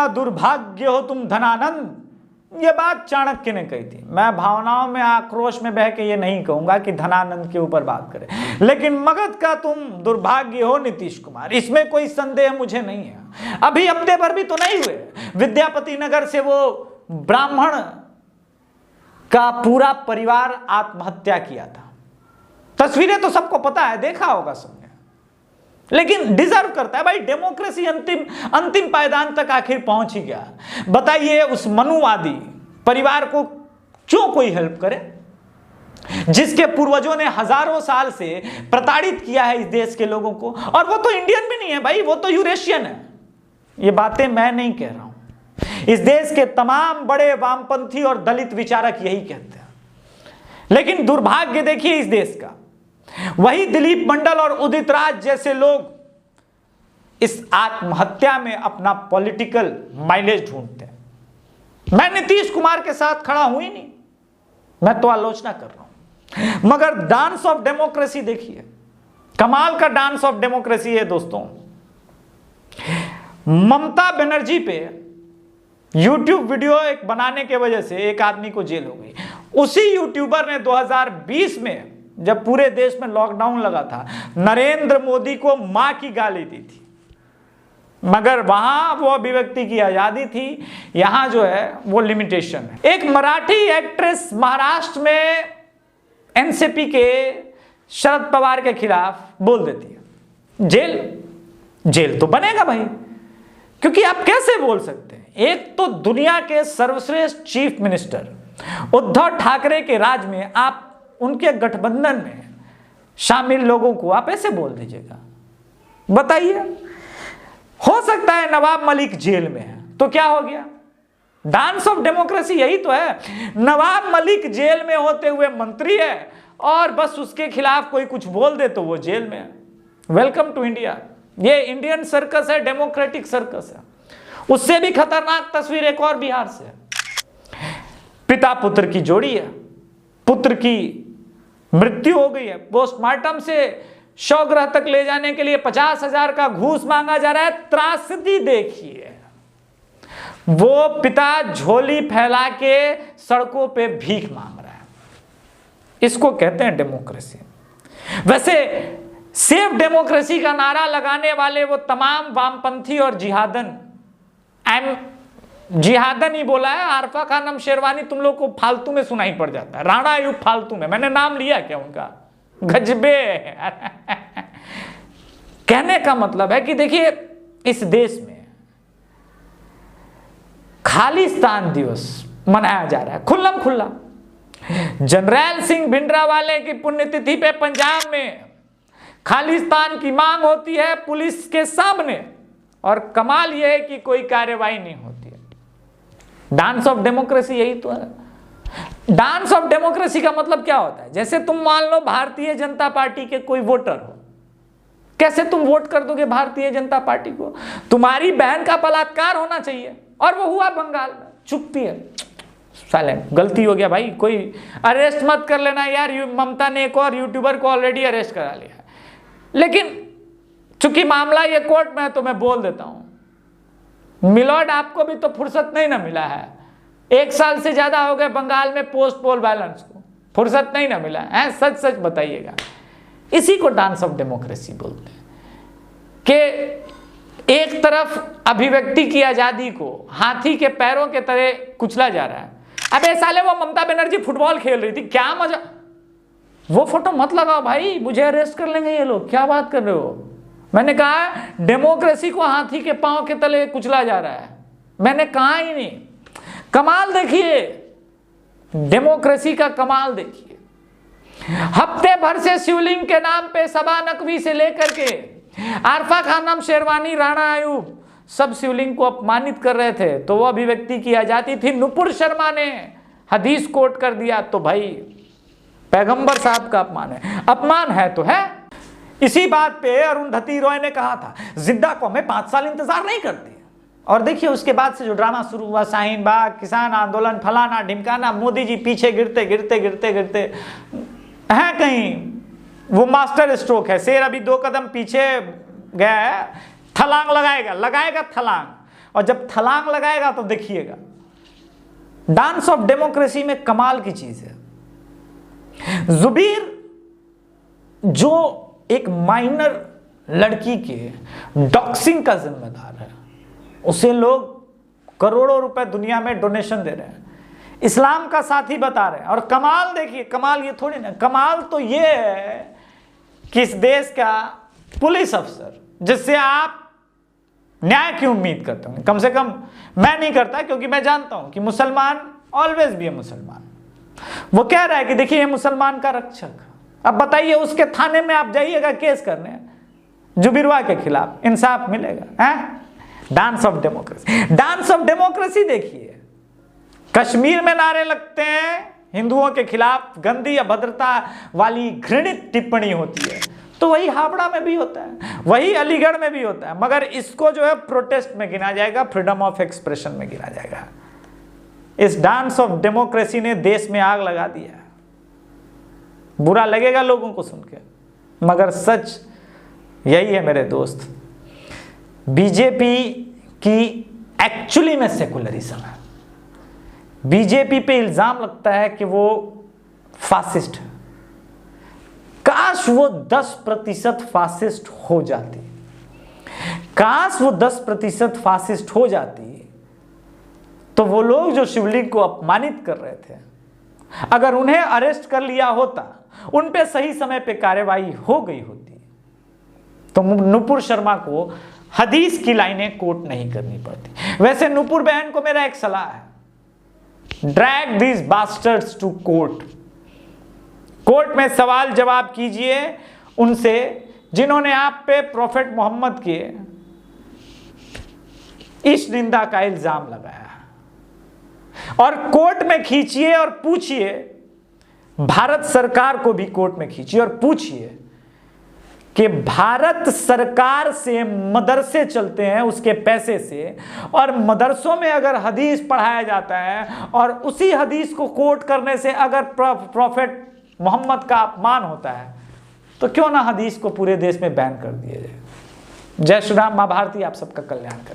कितना दुर्भाग्य हो तुम धनानंद, ये बात चाणक्य ने कही थी। मैं भावनाओं में आक्रोश में बह के ये नहीं कहूंगा कि धनानंद के ऊपर बात करें, लेकिन मगध का तुम दुर्भाग्य हो नीतीश कुमार, इसमें कोई संदेह मुझे नहीं है। अभी हफ्ते भर भी तो नहीं हुए, विद्यापति नगर से वो ब्राह्मण का पूरा परिवार आत्महत्या किया था। तस्वीरें तो सबको पता है, देखा होगा सबने, लेकिन डिजर्व करता है भाई। डेमोक्रेसी अंतिम पायदान तक आखिर पहुंच ही गया। बताइए उस मनुवादी परिवार को क्यों कोई हेल्प करे, जिसके पूर्वजों ने हजारों साल से प्रताड़ित किया है इस देश के लोगों को। और वो तो इंडियन भी नहीं है भाई, वो तो यूरेशियन है। ये बातें मैं नहीं कह रहा हूं, इस देश के तमाम बड़े वामपंथी और दलित विचारक यही कहते हैं। लेकिन दुर्भाग्य देखिए इस देश का, वही दिलीप मंडल और उदित राज जैसे लोग इस आत्महत्या में अपना पॉलिटिकल माइलेज ढूंढते हैं। मैं नीतीश कुमार के साथ खड़ा हूं ही नहीं, मैं तो आलोचना कर रहा हूं। मगर डांस ऑफ डेमोक्रेसी देखिए, कमाल का डांस ऑफ डेमोक्रेसी है दोस्तों। ममता बनर्जी पे यूट्यूब वीडियो एक बनाने के वजह से एक आदमी को जेल हो गई। उसी यूट्यूबर ने 2020 में जब पूरे देश में लॉकडाउन लगा था, नरेंद्र मोदी को मां की गाली दी थी। मगर वहां वो अभिव्यक्ति की आजादी थी, यहां जो है वो लिमिटेशन है। एक मराठी एक्ट्रेस महाराष्ट्र में एनसीपी के शरद पवार के खिलाफ बोल देती है, जेल तो बनेगा भाई, क्योंकि आप कैसे बोल सकते हैं। एक तो दुनिया के सर्वश्रेष्ठ चीफ मिनिस्टर उद्धव ठाकरे के राज में आप उनके गठबंधन में शामिल लोगों को आप ऐसे बोल दीजिएगा, बताइए। हो सकता है नवाब मलिक जेल में है तो क्या हो गया, डांस ऑफ डेमोक्रेसी यही तो है। नवाब मलिक जेल में होते हुए मंत्री है और बस उसके खिलाफ कोई कुछ बोल दे तो वो जेल में है। Welcome to India. ये इंडियन सर्कस है, डेमोक्रेटिक सर्कस है। उससे भी खतरनाक तस्वीर एक और बिहार से है। पिता पुत्र की जोड़ी है, पुत्र की मृत्यु हो गई है, पोस्टमार्टम से शवगृह तक ले जाने के लिए 50,000 का घूस मांगा जा रहा है। त्रासदी देखिए, वो पिता झोली फैला के सड़कों पे भीख मांग रहा है। इसको कहते हैं डेमोक्रेसी। वैसे सेफ डेमोक्रेसी का नारा लगाने वाले वो तमाम वामपंथी और जिहादन ही बोला है। आरफा खानम शेरवानी तुम लोग को फालतू में सुनाई पड़ जाता है, राणा आयुब फालतू में, मैंने नाम लिया क्या उनका, गजबे। कहने का मतलब है कि देखिए इस देश में खालिस्तान दिवस मनाया जा रहा है खुल्लम खुल्ला। जनरल सिंह भिंडरावाले की पुण्यतिथि पे पंजाब में खालिस्तान की मांग होती है पुलिस के सामने, और कमाल यह है कि कोई कार्यवाही नहीं होती है। डांस ऑफ डेमोक्रेसी यही तो है। डांस ऑफ डेमोक्रेसी का मतलब क्या होता है, जैसे तुम मान लो भारतीय जनता पार्टी के कोई वोटर हो, कैसे तुम वोट कर दोगे भारतीय जनता पार्टी को? तुम्हारी बहन का बलात्कार होना चाहिए और वो हुआ बंगाल में, चुप्पी है, साइलेंट। गलती हो गया भाई, कोई अरेस्ट मत कर लेना यार। ममता ने एक और यूट्यूबर को ऑलरेडी अरेस्ट करा लिया है, लेकिन चूंकि मामला ये कोर्ट में है तो मैं बोल देता हूं, मिलॉर्ड आपको भी तो फुर्सत नहीं ना मिला है। 1 साल से ज्यादा हो गए बंगाल में पोस्ट पोल वायलेंस को, फुर्सत नहीं ना मिला है। सच सच बताइएगा। इसी को डांस ऑफ डेमोक्रेसी बोलते हैं कि एक तरफ अभिव्यक्ति की आजादी को हाथी के पैरों के तरह कुचला जा रहा है। अबे साले वो ममता बनर्जी फुटबॉल खेल रही थी, क्या मजा। वो फोटो मत लगाओ भाई, मुझे अरेस्ट कर लेंगे ये लोग, क्या बात कर रहे हो। मैंने कहा डेमोक्रेसी को हाथी के पांव के तले कुचला जा रहा है, मैंने कहा ही नहीं। कमाल देखिए, डेमोक्रेसी का कमाल देखिए। हफ्ते भर से शिवलिंग के नाम पे सबा नकवी से लेकर के आरफा खानम शेरवानी, राणा आयुब सब शिवलिंग को अपमानित कर रहे थे, तो वो अभिव्यक्ति की आजादी थी। नुपुर शर्मा ने हदीस कोट कर दिया, तो भाई पैगंबर साहब का अपमान है तो है। इसी बात पे अरुंधति रॉय ने कहा था जिद्दा को हमें 5 साल इंतजार नहीं करती। और देखिए उसके बाद से जो ड्रामा शुरू हुआ, शाहीन बाग, किसान आंदोलन, फलाना ढिमकाना, मोदी जी पीछे गिरते गिरते गिरते गिरते हैं कहीं, वो मास्टर स्ट्रोक है। शेर अभी 2 कदम पीछे गया है, थलांग लगाएगा थलांग। और जब छलांग लगाएगा तो देखिएगा। डांस ऑफ डेमोक्रेसी में कमाल की चीज है। जुबीर जो एक माइनर लड़की के डॉक्सिंग का जिम्मेदार है, उसे लोग करोड़ों रुपए दुनिया में डोनेशन दे रहे हैं, इस्लाम का साथी बता रहे हैं। और कमाल देखिए, कमाल ये थोड़ी ना, कमाल तो ये है कि इस देश का पुलिस अफसर जिससे आप न्याय की उम्मीद करते होंगे, कम से कम मैं नहीं करता, क्योंकि मैं जानता हूं कि मुसलमान ऑलवेज भी है मुसलमान। वो कह रहा है कि देखिए ये मुसलमान का रक्षक। अब बताइए उसके थाने में आप जाइएगा केस करने जुबीरवा के खिलाफ, इंसाफ मिलेगा? हैं? Dance of democracy, dance of democracy देखिए। कश्मीर में नारे लगते हैं, हिंदुओं के खिलाफ गंदी अभद्रता वाली घृणित टिप्पणी होती है, तो वही हावड़ा में भी होता है, वही अलीगढ़ में भी होता है, मगर इसको जो है प्रोटेस्ट में गिना जाएगा, फ्रीडम ऑफ एक्सप्रेशन में गिना जाएगा। इस डांस ऑफ डेमोक्रेसी ने देश में आग लगा दिया। बुरा लगेगा लोगों को सुन के, मगर सच यही है मेरे दोस्त। बीजेपी की एक्चुअली में सेकुलरिज्म है। बीजेपी पे इल्जाम लगता है कि वो फासिस्ट है। काश वो 10% फासिस्ट हो जाती, काश वो 10% फासिस्ट हो जाती, तो वो लोग जो शिवलिंग को अपमानित कर रहे थे, अगर उन्हें अरेस्ट कर लिया होता, उन पे सही समय पे कार्रवाई हो गई होती, तो नुपुर शर्मा को हदीस की लाइनें कोट नहीं करनी पड़ती। वैसे नुपुर बहन को मेरा एक सलाह है, drag these bastards to court. Court में सवाल जवाब कीजिए उनसे जिन्होंने आप पे प्रोफेट मोहम्मद के इस निंदा का इल्जाम लगाया, और कोर्ट में खींचिए और पूछिए, भारत सरकार को भी कोर्ट में खींचिए और पूछिए कि भारत सरकार से मदरसे चलते हैं उसके पैसे से, और मदरसों में अगर हदीस पढ़ाया जाता है और उसी हदीस को कोट करने से अगर प्रोफेट मोहम्मद का अपमान होता है, तो क्यों ना हदीस को पूरे देश में बैन कर दिया जाए। जय श्री राम, मां भारती आप सबका कल्याण करे।